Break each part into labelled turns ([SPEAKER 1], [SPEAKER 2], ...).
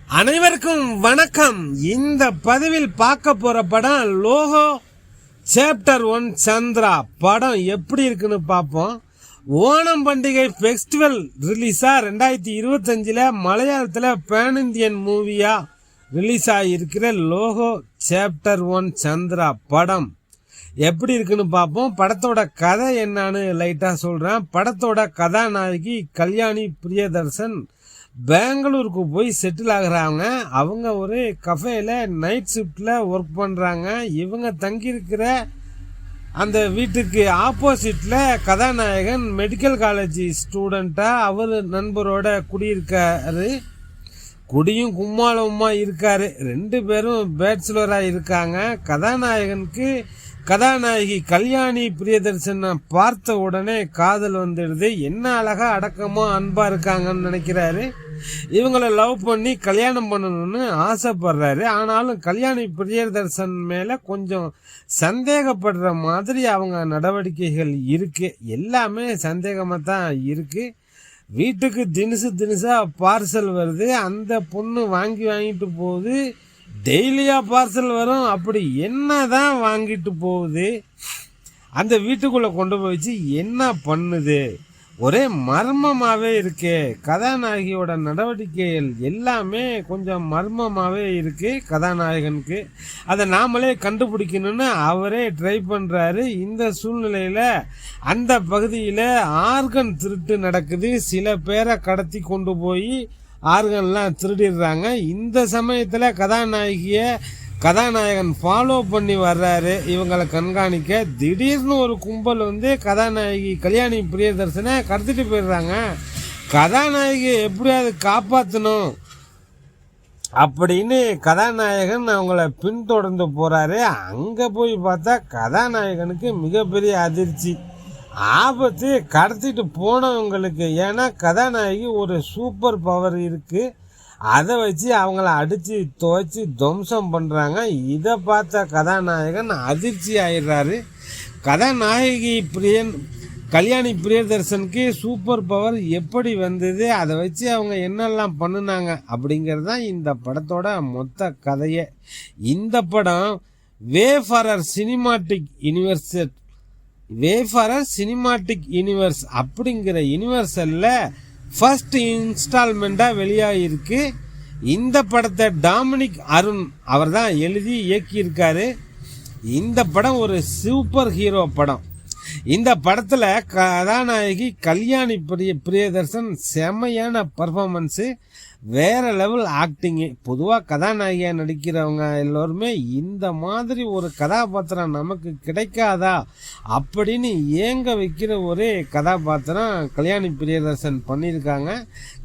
[SPEAKER 1] அனைவருக்கும் வணக்கம். இந்த பதிவில் பார்க்க போற படம் லோகோ சாப்டர் 1 சந்திரா. படம் எப்படி இருக்குன்னு பார்ப்போம். ஓணம் பண்டிகை ஃபெஸ்டிவல் ரிலீஸா 2025 மலையாளத்தில் பேன் இந்தியன் மூவியா ரிலீஸ் ஆகியிருக்கிற லோகோ சாப்டர் 1 சந்திரா படம் எப்படி இருக்குன்னு பார்ப்போம். படத்தோட கதை என்னன்னு லைட்டா சொல்றேன். படத்தோட கதாநாயகி கல்யாணி பிரியதர்சன் பெங்களூருக்கு போய் செட்டில் ஆகுறாங்க. அவங்க ஒரு கஃபேல நைட் ஷிஃப்ட்ல ஒர்க் பண்றாங்க. இவங்க தங்கியிருக்கிற அந்த வீட்டுக்கு ஆப்போசிட்ல கதாநாயகன் மெடிக்கல் காலேஜ் ஸ்டூடெண்டா அவர் நண்பரோட குடியிருக்காரு. குடியும் கும்மாளமா இருக்காரு. 2 பேரும் பேச்சுலரா இருக்காங்க. கதாநாயகனுக்கு கதாநாயகி கல்யாணி பிரியதர்சனை பார்த்த உடனே காதல் வந்துடுது. என்ன அழகா அடக்கமா அன்பா இருக்காங்கன்னு நினைக்கிறாரு. இவங்களை லவ் பண்ணி கல்யாணம் பண்ணணும்னு ஆசைப்படுறாரு. ஆனாலும் கல்யாணி பிரியதர்சன் மேல கொஞ்சம் சந்தேகப்படுற மாதிரி அவங்க நடவடிக்கைகள் இருக்கு. எல்லாமே சந்தேகமா தான் இருக்கு. வீட்டுக்கு தினுசா பார்சல் வருது. அந்த பொண்ணு வாங்கிட்டு போகுது. டெய்லியா பார்சல் வரும். அப்படி என்னதான் வாங்கிட்டு போகுது, அந்த வீட்டுக்குள்ள கொண்டு போயிச்சு என்ன பண்ணுது, ஒரே மர்மமாவே இருக்கு. கதாநாயகியோட நடவடிக்கைகள் எல்லாமே கொஞ்சம் மர்மமாவே இருக்கு. கதாநாயகனுக்கு அதை நாமளே கண்டுபிடிக்கணும்னு அவரே ட்ரை பண்றாரு. இந்த சூழ்நிலையில அந்த பகுதியில ஆர்கன் திருட்டு நடக்குது. சில பேரை கடத்தி கொண்டு போய் ஆர்கன்லாம் திருடிடுறாங்க. இந்த சமயத்துல கதாநாயகன் ஃபாலோ பண்ணி வர்றாரு இவங்களை கண்காணிக்க. திடீர்னு ஒரு கும்பல் வந்து கதாநாயகி கல்யாணி பிரியதர்சனை கடத்திட்டு போயிடுறாங்க. கதாநாயகி எப்படியாவது காப்பாற்றணும் அப்படின்னு கதாநாயகன் அவங்கள பின்தொடர்ந்து போறாரு. அங்க போய் பார்த்தா கதாநாயகனுக்கு மிகப்பெரிய அதிர்ச்சி, ஆபத்து. கடத்திட்டு போனவங்களுக்கு. ஏன்னா கதாநாயகி ஒரு சூப்பர் பவர் இருக்கு. அதை வச்சு அவங்கள அடிச்சு துவைச்சு துவம்சம் பண்றாங்க. இதை பார்த்த கதாநாயகன் அதிர்ச்சி ஆயிடுறாரு. கதாநாயகி கல்யாணி பிரியதர்சனுக்கு சூப்பர் பவர் எப்படி வந்தது, அதை வச்சு அவங்க என்னெல்லாம் பண்ணினாங்க அப்படிங்கிறது தான் இந்த படத்தோட மொத்த கதையே. இந்த படம் வேஃபாரர் சினிமாட்டிக் யூனிவர்ஸ் அப்படிங்கிற யூனிவர்சல்ல ஃபர்ஸ்ட் இன்ஸ்டால்மெண்டா வெளியாகிருக்கு. இந்த படத்தை டாமினிக் அருண் அவர் தான் எழுதி இயக்கியிருக்காரு. இந்த படம் ஒரு சூப்பர் ஹீரோ படம். இந்த படத்துல கதாநாயகி கல்யாணி பிரியதர்சன் செம்மையான பர்ஃபார்மன்ஸு, வேற லெவல் ஆக்டிங்கு. பொதுவாக கதாநாயகியா நடிக்கிறவங்க எல்லோருமே இந்த மாதிரி ஒரு கதாபாத்திரம் நமக்கு கிடைக்காதா அப்படின்னு ஏங்க வைக்கிற ஒரு கதாபாத்திரம் கல்யாணி பிரியதர்சன் பண்ணியிருக்காங்க.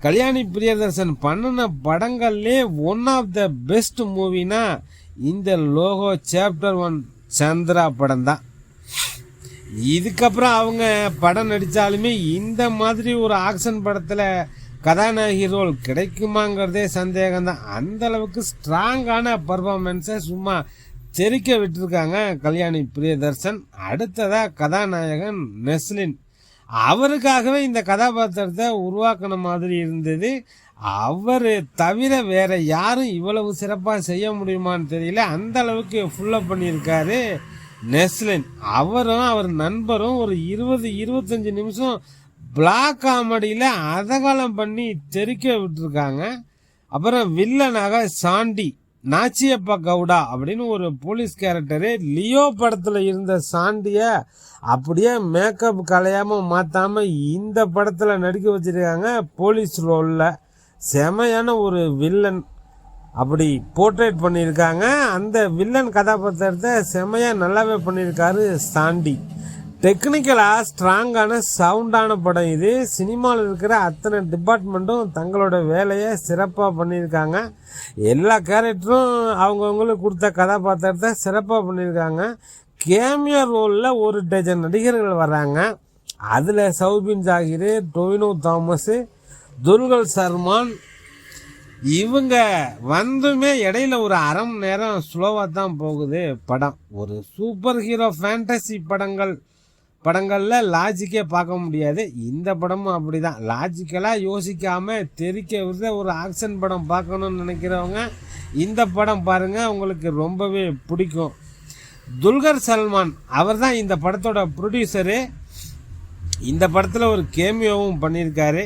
[SPEAKER 1] கல்யாணி பிரியதர்சன் பண்ணின படங்கள்லே ஒன் ஆஃப் த பெஸ்ட் மூவினா இந்த லோகோ சாப்டர் 1 சந்திரா படம் தான். இதுக்கப்புறம் அவங்க படம் நடித்தாலுமே இந்த மாதிரி ஒரு ஆக்ஷன் படத்தில் கதாநாயகி ரோல் கிடைக்குமாங்கிறதே சந்தேகம்தான். அந்த அளவுக்கு ஸ்ட்ராங்கான பர்ஃபார்மன்ஸை சும்மா தெரிக்க விட்டுருக்காங்க கல்யாணி பிரியதர்சன். அடுத்ததா கதாநாயகன் நெஸ்லின், அவருக்காகவே இந்த கதாபாத்திரத்தை உருவாக்கின மாதிரி இருந்தது. அவர் தவிர வேற யாரும் இவ்வளவு சிறப்பாக செய்ய முடியுமான்னு தெரியல. அந்த அளவுக்கு ஃபுல்லப் பண்ணியிருக்காரு நெஸ்லின். அவரும் அவர் நண்பரும் ஒரு 20-25 நிமிஷம் பிளாக் காமெடியில் அதகாலம் பண்ணி தெரிக்க விட்டுருக்காங்க. அப்புறம் வில்லனாக சாண்டி நாச்சியப்பா கவுடா அப்படின்னு ஒரு போலீஸ் கேரக்டரு. லியோ படத்தில் இருந்த சாண்டியை அப்படியே மேக்கப் கலையாமல் மாற்றாமல் இந்த படத்தில் நடிக்க வச்சிருக்காங்க போலீஸ் ரோலில். செமையான ஒரு வில்லன் அப்படி போர்ட்ரேட் பண்ணியிருக்காங்க. அந்த வில்லன் கதாபாத்திரத்தை செமையாக நல்லாவே பண்ணியிருக்காரு சாண்டி. டெக்னிக்கலாக ஸ்ட்ராங்கான சவுண்டான படம் இது. சினிமாவில் இருக்கிற அத்தனை டிபார்ட்மெண்ட்டும் தங்களோட வேலையை சிறப்பாக பண்ணியிருக்காங்க. எல்லா கேரக்டரும் அவங்கவுங்களுக்கு கொடுத்த கதாபாத்திரத்தை சிறப்பாக பண்ணியிருக்காங்க. கேமியோ ரோலில் ஒரு டஜன் நடிகர்கள் வர்றாங்க. அதில் சௌபின் ஜாகிர், டொவினோ தாமஸ், துல்கர் சல்மான் இவங்க வந்துமே இடையில ஒரு அரை மணி நேரம் ஸ்லோவாக தான் போகுது படம். ஒரு சூப்பர் ஹீரோ ஃபேண்டசி படங்கள் படங்களில் லாஜிக்கே பார்க்க முடியாது. இந்த படமும் அப்படிதான். லாஜிக்கலாக யோசிக்காமல் தெரிக்க விட ஒரு ஆக்ஷன் படம் பார்க்கணுன்னு நினைக்கிறவங்க இந்த படம் பாருங்கள், உங்களுக்கு ரொம்பவே பிடிக்கும். துல்கர் சல்மான் அவர் தான் இந்த படத்தோட ப்ரொடியூசரு. இந்த படத்தில் ஒரு கேமியோவும் பண்ணியிருக்காரு.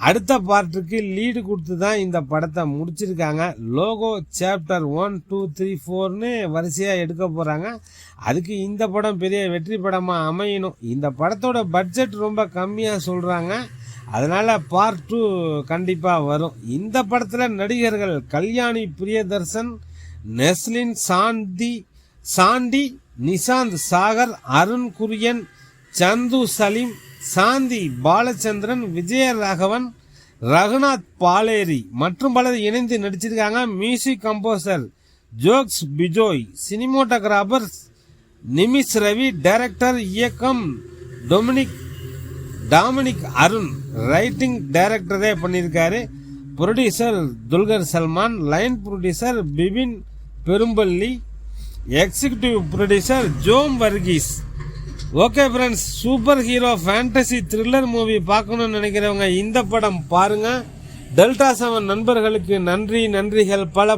[SPEAKER 1] அடுத்த பார்ட்டுக்கு லீடு கொடுத்து தான் இந்த படத்தை முடிச்சிருக்காங்க. லோகோ சாப்டர் 1, 2, 3, 4ன்னு வரிசையாக எடுக்க போகிறாங்க. அதுக்கு இந்த படம் பெரிய வெற்றி படமாக அமையணும். இந்த படத்தோட பட்ஜெட் ரொம்ப கம்மியாக சொல்கிறாங்க. அதனால் பார்ட் 2 கண்டிப்பாக வரும். இந்த படத்தில் நடிகர்கள் கல்யாணி பிரியதர்சன், நெஸ்லின், சாண்டி, நிசாந்த் சாகர், அருண் குரியன், சந்து சலீம், சாந்தி பாலச்சந்திரன், விஜயராகவன், ரகுநாத் பாலேரி மற்றும் பலர் இணைந்து நடிச்சிருக்காங்க. Music composer Jakes Bejoy, cinematographer Nimish Ravi, director இயக்கம் டாமினிக் அருண், ரைட்டிங் டைரக்டரே பண்ணியிருக்காரு. Producer Dulquer Salmaan, line producer Bipin Perumballi, executive producer Jom Varghese. Okay friends, super hero fantasy thriller movie பார்க்கணும்னு நினைக்கிறவங்க இந்த படம் பாருங்க. டெல்டா 7 நண்பர்களுக்கு நன்றிகள் பல.